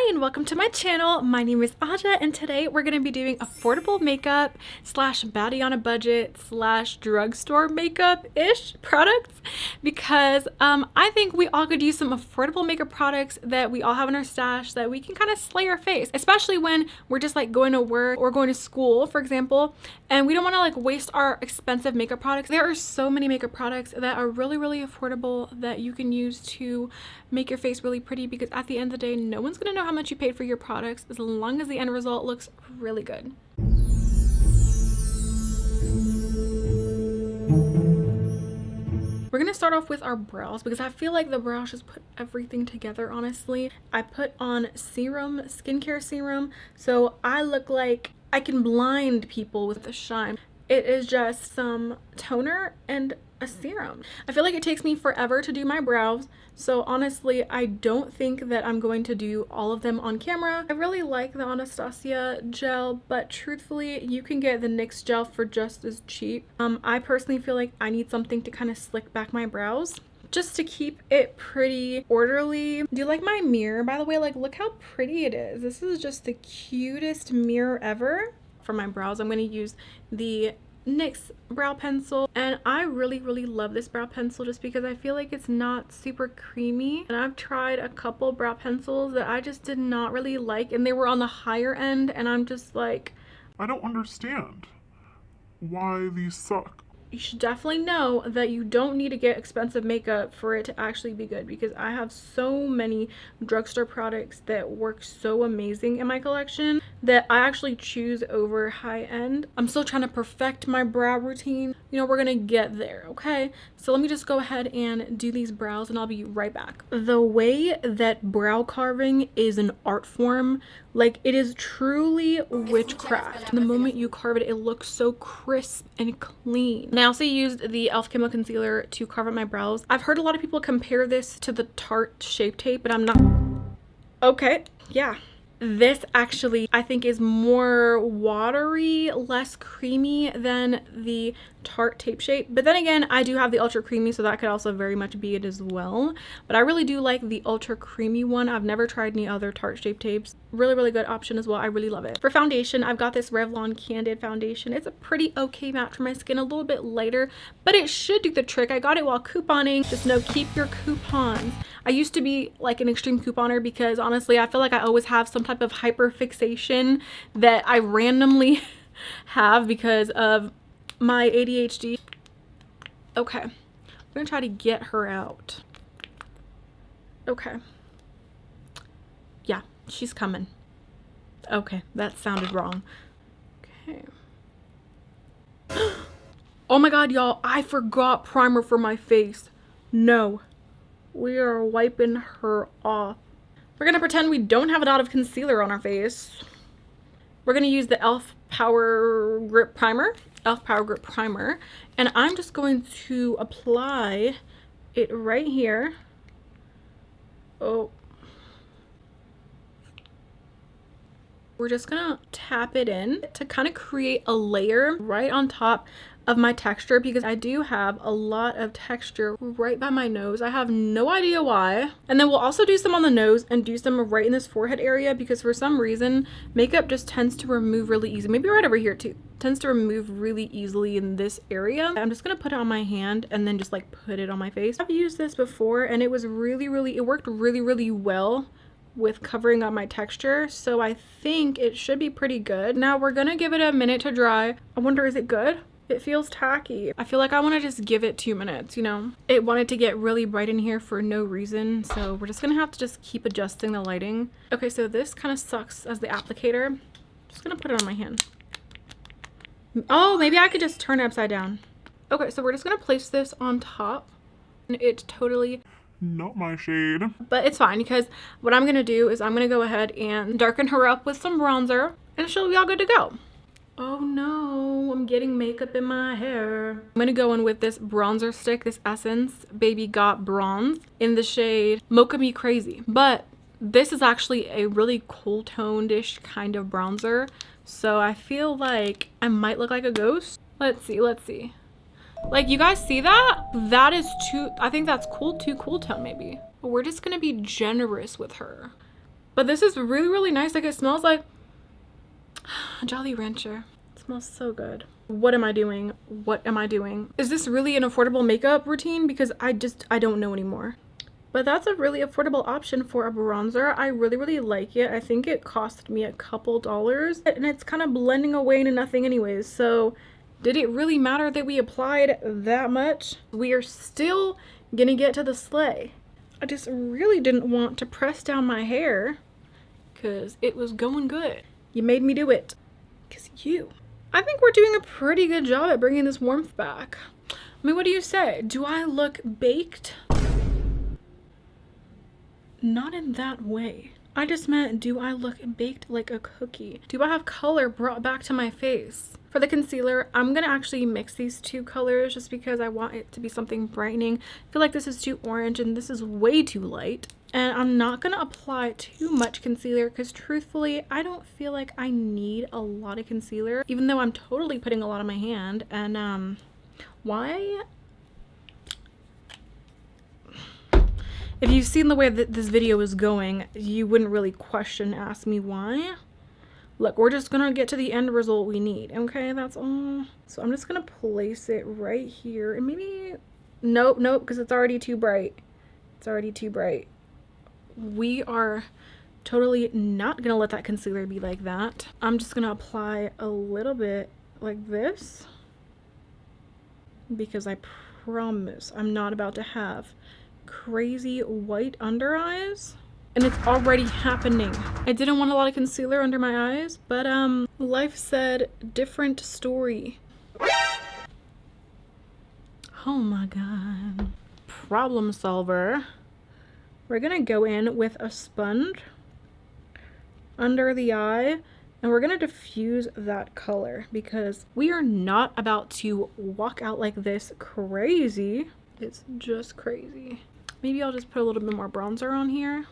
Hi and welcome to my channel. My name is Aja and today we're going to be doing affordable makeup slash baddie on a budget slash drugstore makeup-ish products because I think we all could use some affordable makeup products that we all have in our stash that we can kind of slay our face, especially when we're just like going to work or going to school, for example, and we don't want to like waste our expensive makeup products. There are so many makeup products that are really affordable that you can use to make your face really pretty, because at the end of the day, no one's gonna know how much you paid for your products as long as the end result looks really good. We're gonna start off with our brows because I feel like the brows just put everything together, honestly. I put on serum, skincare serum, so I look like I can blind people with the shine. It is just some toner and a serum. I feel like it takes me forever to do my brows, so honestly I don't think that I'm going to do all of them on camera. I really like the Anastasia gel, but truthfully you can get the NYX gel for just as cheap. I personally feel like I need something to kind of slick back my brows just to keep it pretty orderly. Do you like my mirror, by the way? Like, look how pretty it is. This is just the cutest mirror ever. For my brows, I'm going to use the NYX brow pencil, and I really love this brow pencil just because I feel like it's not super creamy, and I've tried a couple brow pencils that I just did not really like, and they were on the higher end, and I'm just like, I don't understand why these suck. you should definitely know that you don't need to get expensive makeup for it to actually be good, because I have so many drugstore products that work so amazing in my collection that I actually choose over high end. I'm still trying to perfect my brow routine. You know, we're gonna get there, okay? So let me just go ahead and do these brows and I'll be right back. The way that brow carving is an art form, like, it is truly witchcraft. The moment you carve it, it looks so crisp and clean. And I also used the e.l.f. Camo Concealer to carve up my brows. I've heard a lot of people compare this to the Tarte Shape Tape, but I'm not. Okay, yeah. This actually, I think, is more watery, less creamy than the Tarte Tape Shape. But then again, I do have the ultra creamy, so that could also very much be it as well. But I really do like the ultra creamy one. I've never tried any other Tarte Shape Tapes. Really good option as well. I really love it. For foundation, I've got this Revlon Candid foundation. It's a pretty okay match for my skin, a little bit lighter, but it should do the trick. I got it while couponing. Just know, keep your coupons. I used to be like an extreme couponer because honestly, I feel like I always have some type of hyper fixation that I randomly have because of my ADHD. Okay, I'm gonna try to get her out. Okay. Yeah, she's coming. Okay, that sounded wrong. Okay. Oh my god, y'all, I forgot primer for my face. No. We are wiping her off. We're gonna pretend we don't have a dot of concealer on our face. We're gonna use the e.l.f. Power Grip Primer. e.l.f. Power Grip Primer. And I'm just going to apply it right here. Oh. We're just gonna tap it in to kind of create a layer right on top of my texture, because I do have a lot of texture right by my nose. I have no idea why. And then we'll also do some on the nose and do some right in this forehead area, because for some reason makeup just tends to remove really easy. Maybe right over here too. Tends to remove really easily in this area. I'm just gonna put it on my hand and then just like put it on my face. I've used this before and it was it worked really well with covering up my texture, so I think it should be pretty good. Now we're gonna give it a minute to dry. I wonder, is it good? It feels tacky. I feel like I want to just give it 2 minutes, you know? It wanted to get really bright in here for no reason, so we're just gonna have to just keep adjusting the lighting. Okay, so this kind of sucks as the applicator. Just gonna put it on my hand. Oh, maybe I could just turn it upside down. Okay, so we're just gonna place this on top. And it's totally Not my shade. but it's fine, because what I'm gonna do is I'm gonna go ahead and darken her up with some bronzer and she'll be all good to go. Oh no, I'm getting makeup in my hair. I'm gonna go in with this bronzer stick, this Essence Baby Got Bronze in the shade Mocha Me Crazy. But this is actually a really cool toned-ish kind of bronzer, so I feel like I might look like a ghost. Let's see. Like, you guys see that? That is too, I think that's cool, too cool tone maybe. But we're just gonna be generous with her. But this is really, really nice. Like, it smells like Jolly Rancher. It smells so good. What am I doing? What am I doing? Is this really an affordable makeup routine? Because I don't know anymore. But that's a really affordable option for a bronzer. I really, really like it. I think it cost me a couple dollars. And it's kind of blending away into nothing anyways. So did it really matter that we applied that much? We are still gonna get to the sleigh. I just really didn't want to press down my hair because it was going good. You made me do it. Because you. I think we're doing a pretty good job at bringing this warmth back. I mean, what do you say? Do I look baked? Not in that way. I just meant, do I look baked like a cookie? Do I have color brought back to my face? For the concealer, I'm gonna actually mix these two colors just because I want it to be something brightening. I feel like this is too orange and this is way too light. And I'm not gonna apply too much concealer because truthfully, I don't feel like I need a lot of concealer, even though I'm totally putting a lot on my hand. And why? If you've seen the way that this video is going, you wouldn't really ask me why. Look, we're just gonna get to the end result we need, okay? That's all. So I'm just gonna place it right here, and maybe, nope, because it's already too bright. It's already too bright. We are totally not gonna let that concealer be like that. I'm just gonna apply a little bit like this, because I promise I'm not about to have crazy white under eyes, and it's already happening. I didn't want a lot of concealer under my eyes, but life said different story. Oh my god. Problem solver. We're gonna go in with a sponge under the eye and we're gonna diffuse that color because we are not about to walk out like this crazy. It's just crazy. Maybe I'll just put a little bit more bronzer on here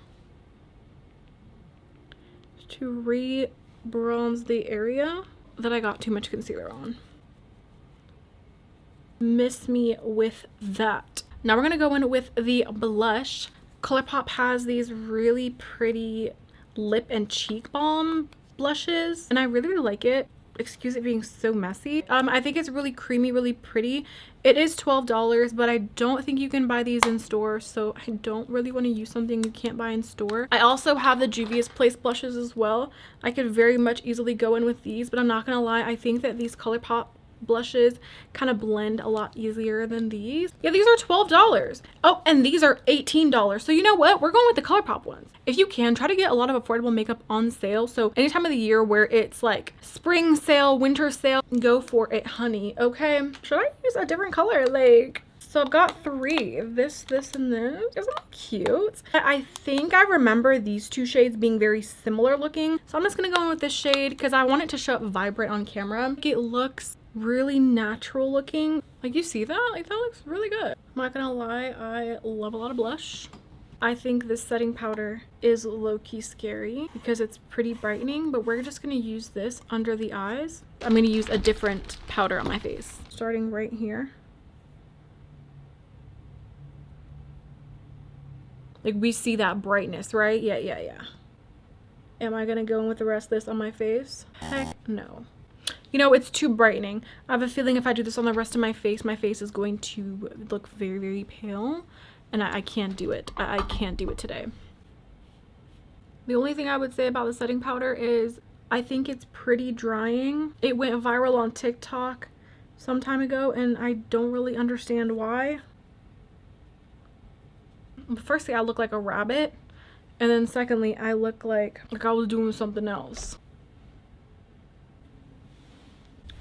to re-bronze the area that I got too much concealer on. Miss me with that. Now we're gonna go in with the blush. ColourPop has these really pretty lip and cheek balm blushes, and I really, really like it. Excuse it being so messy. I think it's really creamy, really pretty. It is $12, but I don't think you can buy these in store, so I don't really want to use something you can't buy in store. I also have the Juvia's Place blushes as well. I could very much easily go in with these, but I'm not gonna lie, I think that these ColourPop blushes kind of blend a lot easier than these. Yeah, these are $12. Oh, and these are $18. So you know what? We're going with the ColourPop ones. If you can, try to get a lot of affordable makeup on sale. So any time of the year where it's like spring sale, winter sale, go for it, honey. Okay. Should I use a different color? Like, so I've got three. This, and this. Isn't that cute? I think I remember these two shades being very similar looking. So I'm just gonna go in with this shade because I want it to show up vibrant on camera. It looks really natural looking. Like, you see that? Like, that looks really good. I'm not gonna lie, I love a lot of blush. I think this setting powder is low-key scary because it's pretty brightening, but we're just gonna use this under the eyes. I'm gonna use a different powder on my face. Starting right here. Like, we see that brightness, right? Yeah. Am I gonna go in with the rest of this on my face? Heck no. You know, it's too brightening. I have a feeling if I do this on the rest of my face is going to look very, very pale. And I can't do it. I can't do it today. The only thing I would say about the setting powder is I think it's pretty drying. It went viral on TikTok some time ago and I don't really understand why. Firstly, I look like a rabbit. And then secondly, I look like I was doing something else.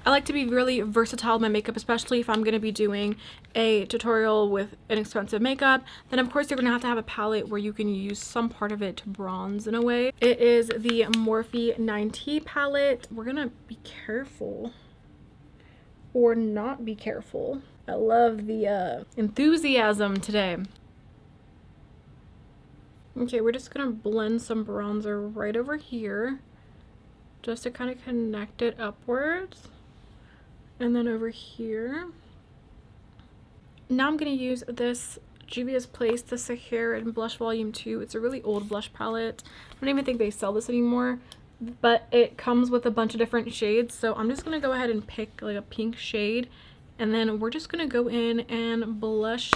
I like to be really versatile in my makeup, especially if I'm going to be doing a tutorial with inexpensive makeup. Then of course you're going to have a palette where you can use some part of it to bronze in a way. It is the Morphe 9T palette. We're going to be careful or not be careful. I love the enthusiasm today. Okay, we're just going to blend some bronzer right over here just to kind of connect it upwards. And then over here. Now I'm going to use this Juvia's Place, the Sahara and Blush Volume 2. It's a really old blush palette. I don't even think they sell this anymore, but it comes with a bunch of different shades. So I'm just going to go ahead and pick like a pink shade, and then we're just going to go in and blush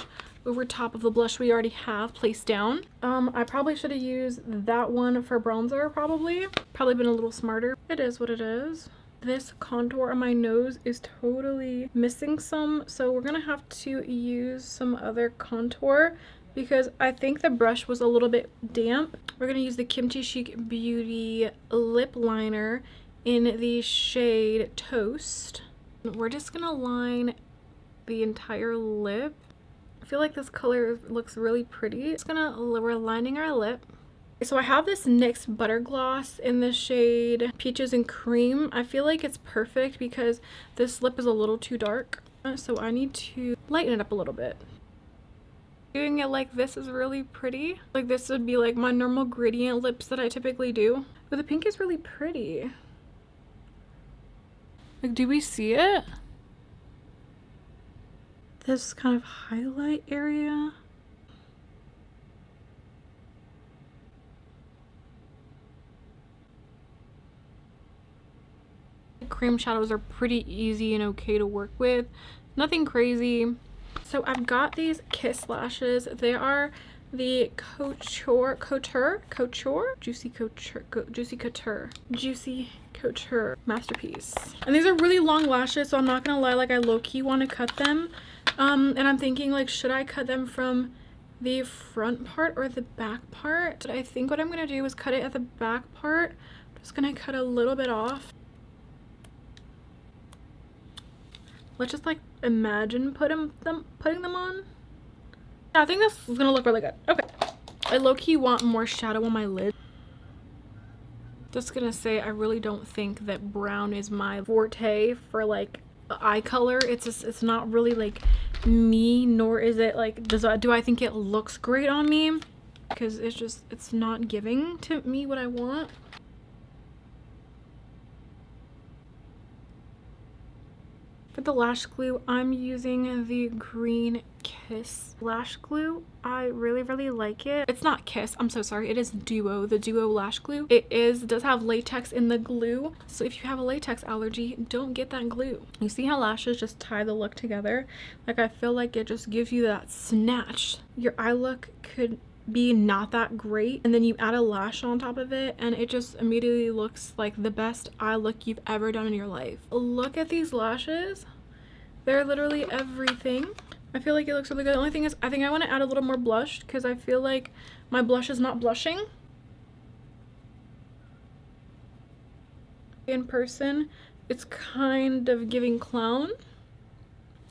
over top of the blush we already have placed down. I probably should have used that one for bronzer, probably been a little smarter. It is what it is. This contour on my nose is totally missing some, so we're gonna have to use some other contour because I think the brush was a little bit damp. We're gonna use the Kimchi Chic Beauty lip liner in the shade Toast. We're just gonna line the entire lip. I feel like this color looks really pretty. We're lining our lip. So I have this NYX Butter Gloss in the shade Peaches and Cream. I feel like it's perfect because this lip is a little too dark. So I need to lighten it up a little bit. Doing it like this is really pretty. Like this would be like my normal gradient lips that I typically do. But the pink is really pretty. Like, do we see it? This kind of highlight area. Cream shadows are pretty easy and okay to work with. Nothing crazy. So I've got these Kiss lashes. They are the Juicy Couture Masterpiece. And these are really long lashes, so I'm not gonna lie, like I low-key want to cut them. And I'm thinking like, should I cut them from the front part or the back part? But I think what I'm gonna do is cut it at the back part. I'm just gonna cut a little bit off. Let's just like imagine putting them on. Yeah, I think this is gonna look really good. Okay. I low-key want more shadow on my lid. Just gonna say, I really don't think that brown is my forte for like eye color. It's not really like me, nor is it like, do I think it looks great on me? Because it's not giving to me what I want. For the lash glue, I'm using the green Kiss lash glue. I really like it. It's not Kiss, I'm so sorry. It is Duo, the Duo lash glue. It does have latex in the glue. So if you have a latex allergy, don't get that glue. You see how lashes just tie the look together? Like, I feel like it just gives you that snatch. Your eye look could be not that great, and then you add a lash on top of it and it just immediately looks like the best eye look you've ever done in your life. Look at these lashes. They're literally everything. I feel like it looks really good. The only thing is, I think I want to add a little more blush because I feel like my blush is not blushing. In person, it's kind of giving clown.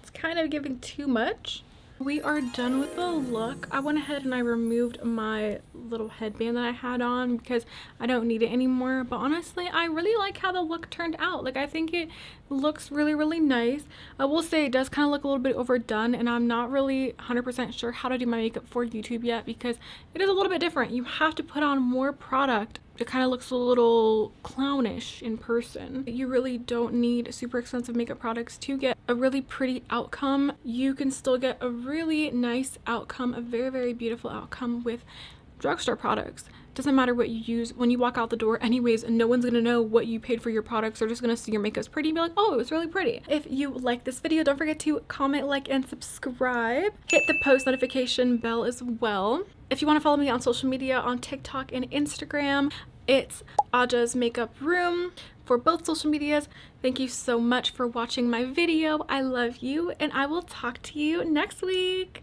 It's kind of giving too much. We are done with the look. I went ahead and I removed my little headband that I had on because I don't need it anymore. But honestly, I really like how the look turned out. Like, I think it looks really nice. I will say it does kind of look a little bit overdone, and I'm not really 100% sure how to do my makeup for YouTube yet because it is a little bit different. You have to put on more product. It kind of looks a little clownish in person. You really don't need super expensive makeup products to get a really pretty outcome. You can still get a really nice outcome, a very beautiful outcome with drugstore products. Doesn't matter what you use when you walk out the door anyways, and no one's gonna know what you paid for your products. They're just gonna see your makeup's pretty and be like, oh, it was really pretty. If you like this video, don't forget to comment, like, and subscribe. Hit the post notification bell as well. If you want to follow me on social media, on TikTok and Instagram, it's Aja's Makeup Room for both social medias. Thank you so much for watching my video. I love you, and I will talk to you next week.